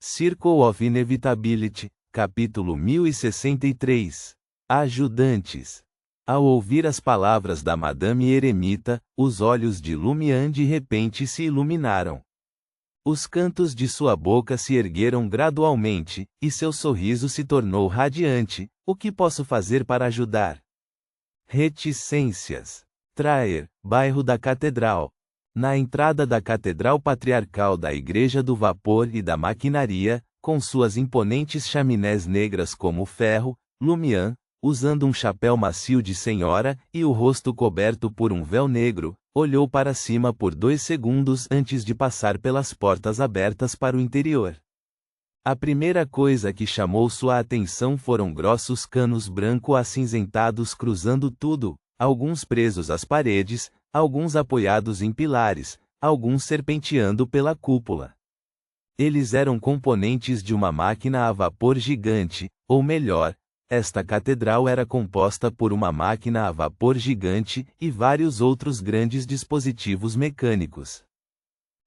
Circle of Inevitability, capítulo 1063. Ajudantes. Ao ouvir as palavras da Madame Eremita, os olhos de Lumian de repente se iluminaram. Os cantos de sua boca se ergueram gradualmente, e seu sorriso se tornou radiante. O que posso fazer para ajudar? Reticências. Traer, bairro da Catedral. Na entrada da Catedral Patriarcal da Igreja do Vapor e da Maquinaria, com suas imponentes chaminés negras como ferro, Lumian, usando um chapéu macio de senhora e o rosto coberto por um véu negro, olhou para cima por 2 segundos antes de passar pelas portas abertas para o interior. A primeira coisa que chamou sua atenção foram grossos canos branco-acinzentados cruzando tudo, alguns presos às paredes, alguns apoiados em pilares, alguns serpenteando pela cúpula. Eles eram componentes de uma máquina a vapor gigante, ou melhor, esta catedral era composta por uma máquina a vapor gigante e vários outros grandes dispositivos mecânicos.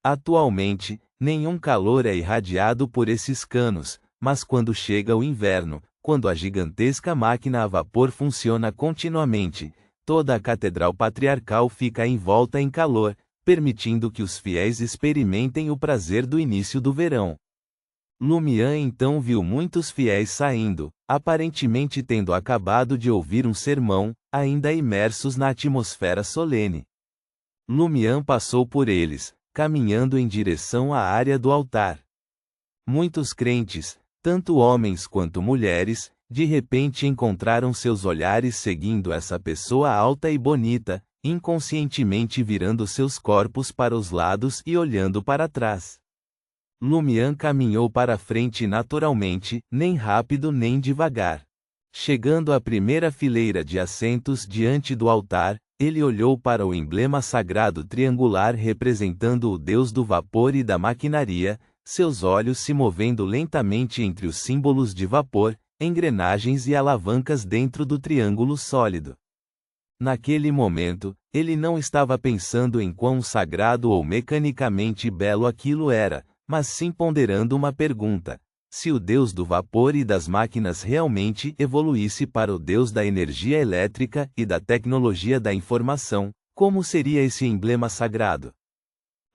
Atualmente, nenhum calor é irradiado por esses canos, mas quando chega o inverno, quando a gigantesca máquina a vapor funciona continuamente, toda a Catedral Patriarcal fica envolta em calor, permitindo que os fiéis experimentem o prazer do início do verão. Lumian então viu muitos fiéis saindo, aparentemente tendo acabado de ouvir um sermão, ainda imersos na atmosfera solene. Lumian passou por eles, caminhando em direção à área do altar. Muitos crentes, tanto homens quanto mulheres, de repente encontraram seus olhares seguindo essa pessoa alta e bonita, inconscientemente virando seus corpos para os lados e olhando para trás. Lumian caminhou para frente naturalmente, nem rápido nem devagar. Chegando à primeira fileira de assentos diante do altar, ele olhou para o emblema sagrado triangular representando o deus do vapor e da maquinaria, seus olhos se movendo lentamente entre os símbolos de vapor, engrenagens e alavancas dentro do triângulo sólido. Naquele momento, ele não estava pensando em quão sagrado ou mecanicamente belo aquilo era, mas sim ponderando uma pergunta: se o deus do vapor e das máquinas realmente evoluísse para o deus da energia elétrica e da tecnologia da informação, como seria esse emblema sagrado?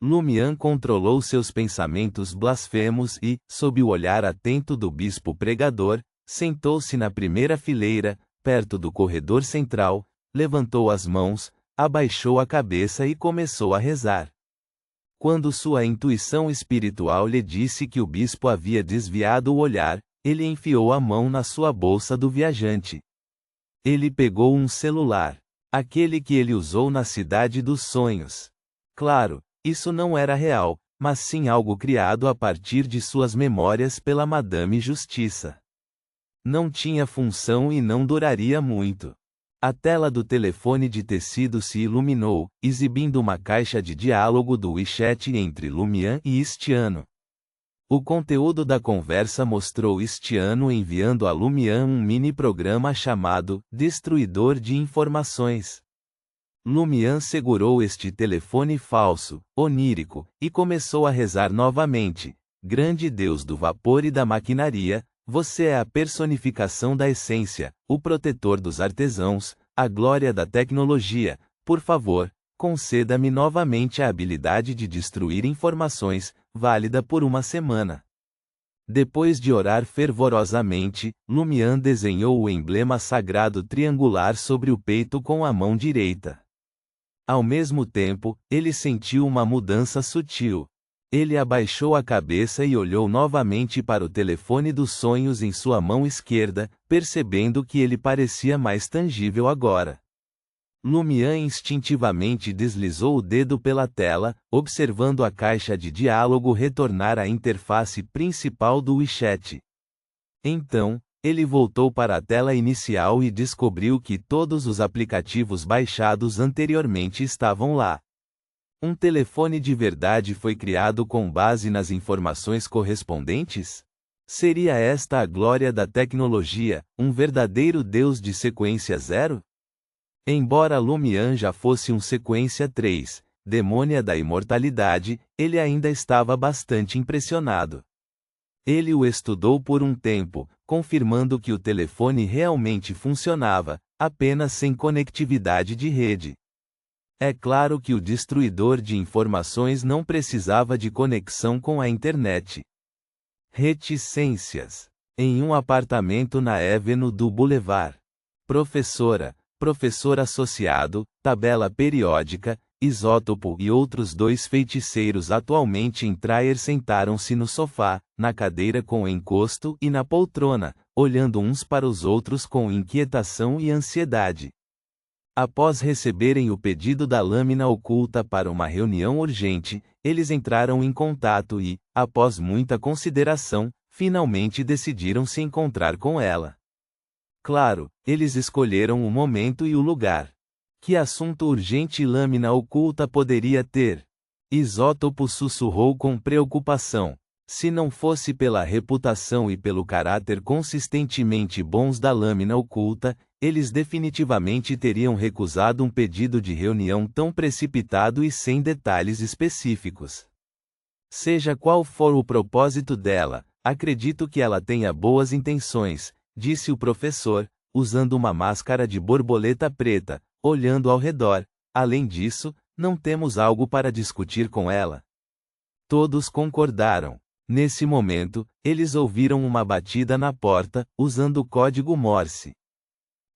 Lumian controlou seus pensamentos blasfemos e, sob o olhar atento do bispo pregador, sentou-se na primeira fileira, perto do corredor central, levantou as mãos, abaixou a cabeça e começou a rezar. Quando sua intuição espiritual lhe disse que o bispo havia desviado o olhar, ele enfiou a mão na sua bolsa do viajante. Ele pegou um celular, aquele que ele usou na Cidade dos Sonhos. Claro, isso não era real, mas sim algo criado a partir de suas memórias pela Madame Justiça. Não tinha função e não duraria muito. A tela do telefone de tecido se iluminou, exibindo uma caixa de diálogo do WeChat entre Lumian e Estiano. O conteúdo da conversa mostrou Estiano enviando a Lumian um mini-programa chamado Destruidor de Informações. Lumian segurou este telefone falso, onírico, e começou a rezar novamente: Grande Deus do vapor e da maquinaria, você é a personificação da essência, o protetor dos artesãos, a glória da tecnologia. Por favor, conceda-me novamente a habilidade de destruir informações, válida por 1 semana. Depois de orar fervorosamente, Lumian desenhou o emblema sagrado triangular sobre o peito com a mão direita. Ao mesmo tempo, ele sentiu uma mudança sutil. Ele abaixou a cabeça e olhou novamente para o telefone dos sonhos em sua mão esquerda, percebendo que ele parecia mais tangível agora. Lumian instintivamente deslizou o dedo pela tela, observando a caixa de diálogo retornar à interface principal do WeChat. Então, ele voltou para a tela inicial e descobriu que todos os aplicativos baixados anteriormente estavam lá. Um telefone de verdade foi criado com base nas informações correspondentes? Seria esta a glória da tecnologia, um verdadeiro Deus de sequência 0? Embora Lumian já fosse um sequência 3, demônia da imortalidade, ele ainda estava bastante impressionado. Ele o estudou por um tempo, confirmando que o telefone realmente funcionava, apenas sem conectividade de rede. É claro que o destruidor de informações não precisava de conexão com a internet. Reticências. Em um apartamento na Avenue do Boulevard. Professor associado, tabela periódica, isótopo e outros 2 feiticeiros atualmente em Traer sentaram-se no sofá, na cadeira com encosto e na poltrona, olhando uns para os outros com inquietação e ansiedade. Após receberem o pedido da lâmina oculta para uma reunião urgente, eles entraram em contato e, após muita consideração, finalmente decidiram se encontrar com ela. Claro, eles escolheram o momento e o lugar. Que assunto urgente lâmina oculta poderia ter? Isótopo sussurrou com preocupação. Se não fosse pela reputação e pelo caráter consistentemente bons da lâmina oculta, eles definitivamente teriam recusado um pedido de reunião tão precipitado e sem detalhes específicos. Seja qual for o propósito dela, acredito que ela tenha boas intenções, disse o professor, usando uma máscara de borboleta preta, olhando ao redor. Além disso, não temos algo para discutir com ela. Todos concordaram. Nesse momento, eles ouviram uma batida na porta, usando o código Morse.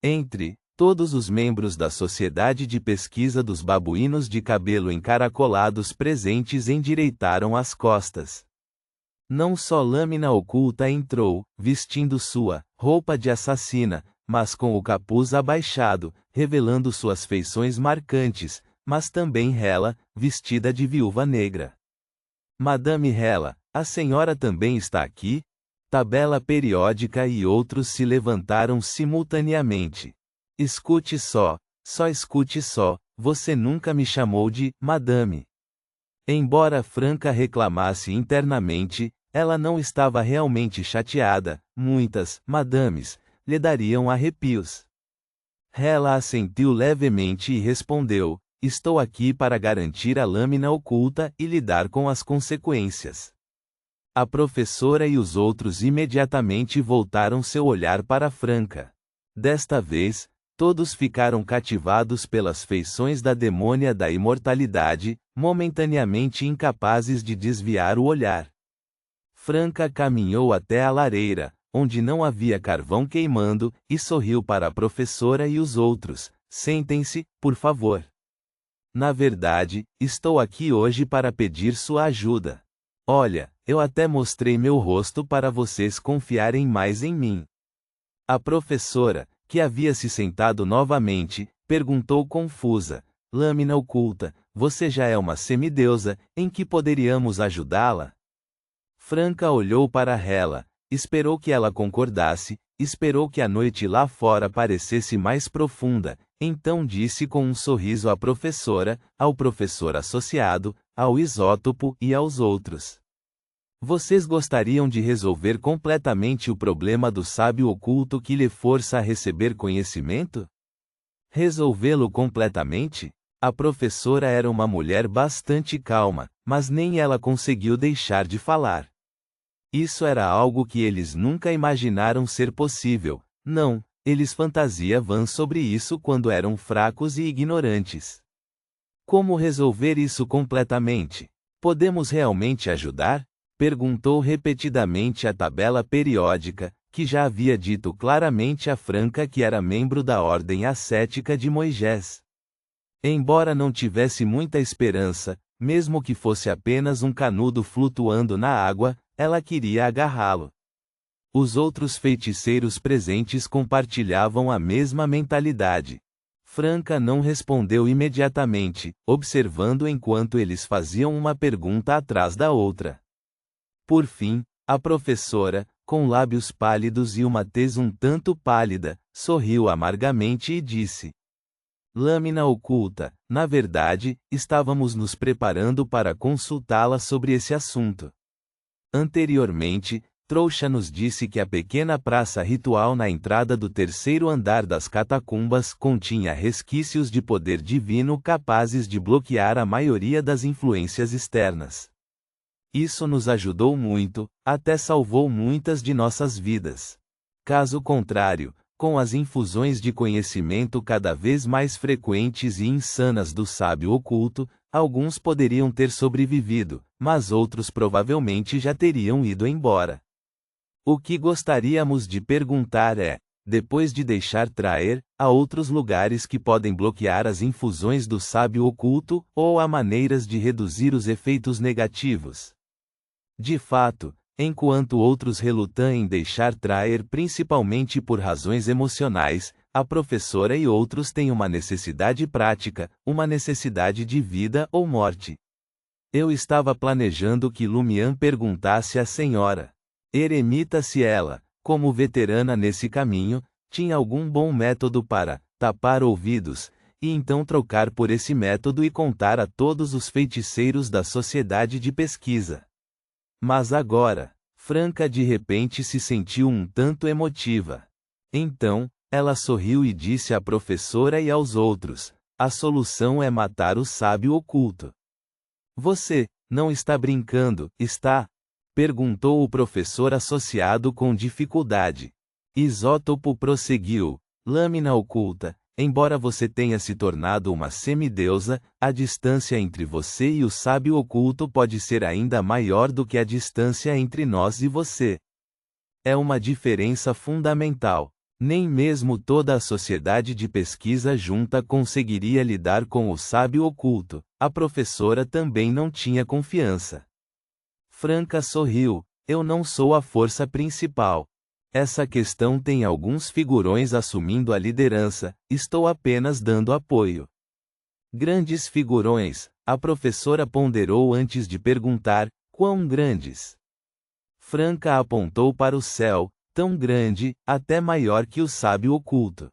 Entre todos os membros da Sociedade de Pesquisa dos Babuínos de Cabelo Encaracolados presentes endireitaram as costas. Não só Lâmina Oculta entrou, vestindo sua roupa de assassina, mas com o capuz abaixado, revelando suas feições marcantes, mas também Hela, vestida de viúva negra. Madame Hela, a senhora também está aqui? Tabela periódica e outros se levantaram simultaneamente. Escute só escute só, você nunca me chamou de Madame. Embora Franca reclamasse internamente, ela não estava realmente chateada, muitas madames lhe dariam arrepios. Hela assentiu levemente e respondeu: estou aqui para garantir a lâmina oculta e lidar com as consequências. A professora e os outros imediatamente voltaram seu olhar para Franca. Desta vez, todos ficaram cativados pelas feições da demônia da imortalidade, momentaneamente incapazes de desviar o olhar. Franca caminhou até a lareira, onde não havia carvão queimando, e sorriu para a professora e os outros. Sentem-se, por favor. Na verdade, estou aqui hoje para pedir sua ajuda. Olha, eu até mostrei meu rosto para vocês confiarem mais em mim. A professora, que havia se sentado novamente, perguntou confusa: Lâmina Oculta, você já é uma semideusa, em que poderíamos ajudá-la? Franca olhou para Hela, esperou que ela concordasse, esperou que a noite lá fora parecesse mais profunda, então disse com um sorriso à professora, ao professor associado, ao isótopo e aos outros. Vocês gostariam de resolver completamente o problema do sábio oculto que lhe força a receber conhecimento? Resolvê-lo completamente? A professora era uma mulher bastante calma, mas nem ela conseguiu deixar de falar. Isso era algo que eles nunca imaginaram ser possível. Não, eles fantasiavam sobre isso quando eram fracos e ignorantes. Como resolver isso completamente? Podemos realmente ajudar? Perguntou repetidamente a tabela periódica, que já havia dito claramente a Franca que era membro da Ordem Ascética de Moisés. Embora não tivesse muita esperança, mesmo que fosse apenas um canudo flutuando na água, ela queria agarrá-lo. Os outros feiticeiros presentes compartilhavam a mesma mentalidade. Franca não respondeu imediatamente, observando enquanto eles faziam uma pergunta atrás da outra. Por fim, a professora, com lábios pálidos e uma tez um tanto pálida, sorriu amargamente e disse: Lâmina Oculta, na verdade, estávamos nos preparando para consultá-la sobre esse assunto. Anteriormente, Trouxa nos disse que a pequena praça ritual na entrada do 3º andar das catacumbas continha resquícios de poder divino capazes de bloquear a maioria das influências externas. Isso nos ajudou muito, até salvou muitas de nossas vidas. Caso contrário, com as infusões de conhecimento cada vez mais frequentes e insanas do sábio oculto, alguns poderiam ter sobrevivido, mas outros provavelmente já teriam ido embora. O que gostaríamos de perguntar é: depois de deixar trair, há outros lugares que podem bloquear as infusões do sábio oculto, ou há maneiras de reduzir os efeitos negativos? De fato, enquanto outros relutam em deixar trair principalmente por razões emocionais, a professora e outros têm uma necessidade prática, uma necessidade de vida ou morte. Eu estava planejando que Lumian perguntasse à senhora Eremita se ela, como veterana nesse caminho, tinha algum bom método para tapar ouvidos, e então trocar por esse método e contar a todos os feiticeiros da sociedade de pesquisa. Mas agora, Franca de repente se sentiu um tanto emotiva. Então, ela sorriu e disse à professora e aos outros: a solução é matar o sábio oculto. Você não está brincando, está? Perguntou o professor associado com dificuldade. Isótopo prosseguiu: lâmina oculta, embora você tenha se tornado uma semideusa, a distância entre você e o sábio oculto pode ser ainda maior do que a distância entre nós e você. É uma diferença fundamental. Nem mesmo toda a sociedade de pesquisa junta conseguiria lidar com o sábio oculto. A professora também não tinha confiança. Franca sorriu: eu não sou a força principal. Essa questão tem alguns figurões assumindo a liderança, estou apenas dando apoio. Grandes figurões, a professora ponderou antes de perguntar: quão grandes? Franca apontou para o céu: tão grande, até maior que o sábio oculto.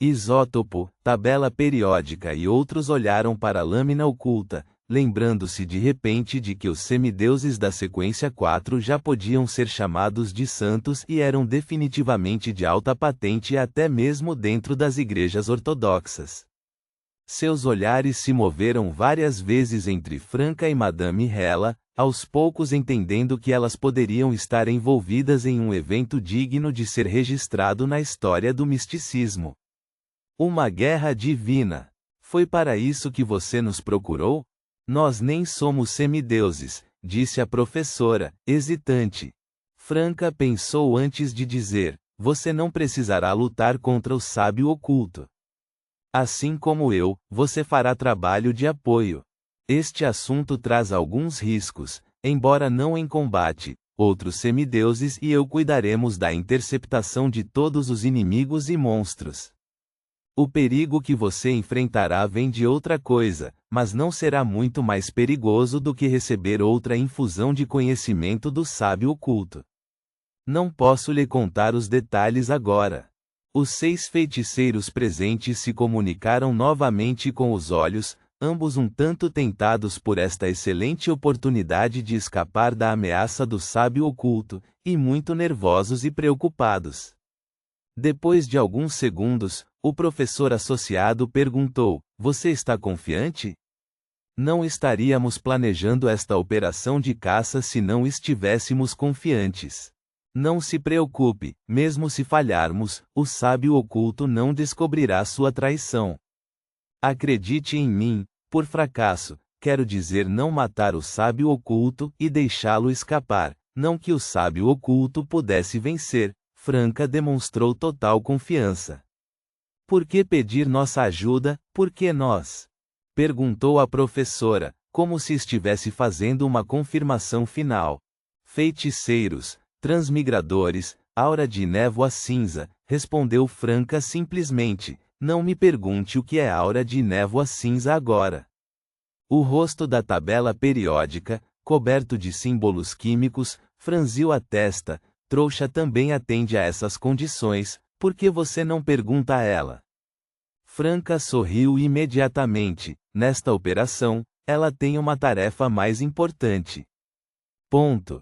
Isótopo, tabela periódica e outros olharam para a lâmina oculta, lembrando-se de repente de que os semideuses da sequência 4 já podiam ser chamados de santos e eram definitivamente de alta patente até mesmo dentro das igrejas ortodoxas. Seus olhares se moveram várias vezes entre Franca e Madame Hella, aos poucos entendendo que elas poderiam estar envolvidas em um evento digno de ser registrado na história do misticismo. Uma guerra divina. Foi para isso que você nos procurou? Nós nem somos semideuses, disse a professora, hesitante. Franca pensou antes de dizer: você não precisará lutar contra o sábio oculto. Assim como eu, você fará trabalho de apoio. Este assunto traz alguns riscos, embora não em combate. Outros semideuses e eu cuidaremos da interceptação de todos os inimigos e monstros. O perigo que você enfrentará vem de outra coisa, mas não será muito mais perigoso do que receber outra infusão de conhecimento do sábio oculto. Não posso lhe contar os detalhes agora. Os 6 feiticeiros presentes se comunicaram novamente com os olhos, ambos um tanto tentados por esta excelente oportunidade de escapar da ameaça do sábio oculto, e muito nervosos e preocupados. Depois de alguns segundos, o professor associado perguntou: você está confiante? Não estaríamos planejando esta operação de caça se não estivéssemos confiantes. Não se preocupe, mesmo se falharmos, o sábio oculto não descobrirá sua traição. Acredite em mim, por fracasso, quero dizer não matar o sábio oculto e deixá-lo escapar, não que o sábio oculto pudesse vencer. Franca demonstrou total confiança. Por que pedir nossa ajuda, por que nós? Perguntou a professora, como se estivesse fazendo uma confirmação final. Feiticeiros, transmigradores, aura de névoa cinza, respondeu Franca simplesmente. Não me pergunte o que é aura de névoa cinza agora. O rosto da tabela periódica, coberto de símbolos químicos, franziu a testa. Trouxa também atende a essas condições, por que você não pergunta a ela? Franca sorriu imediatamente. Nesta operação, ela tem uma tarefa mais importante. Ponto.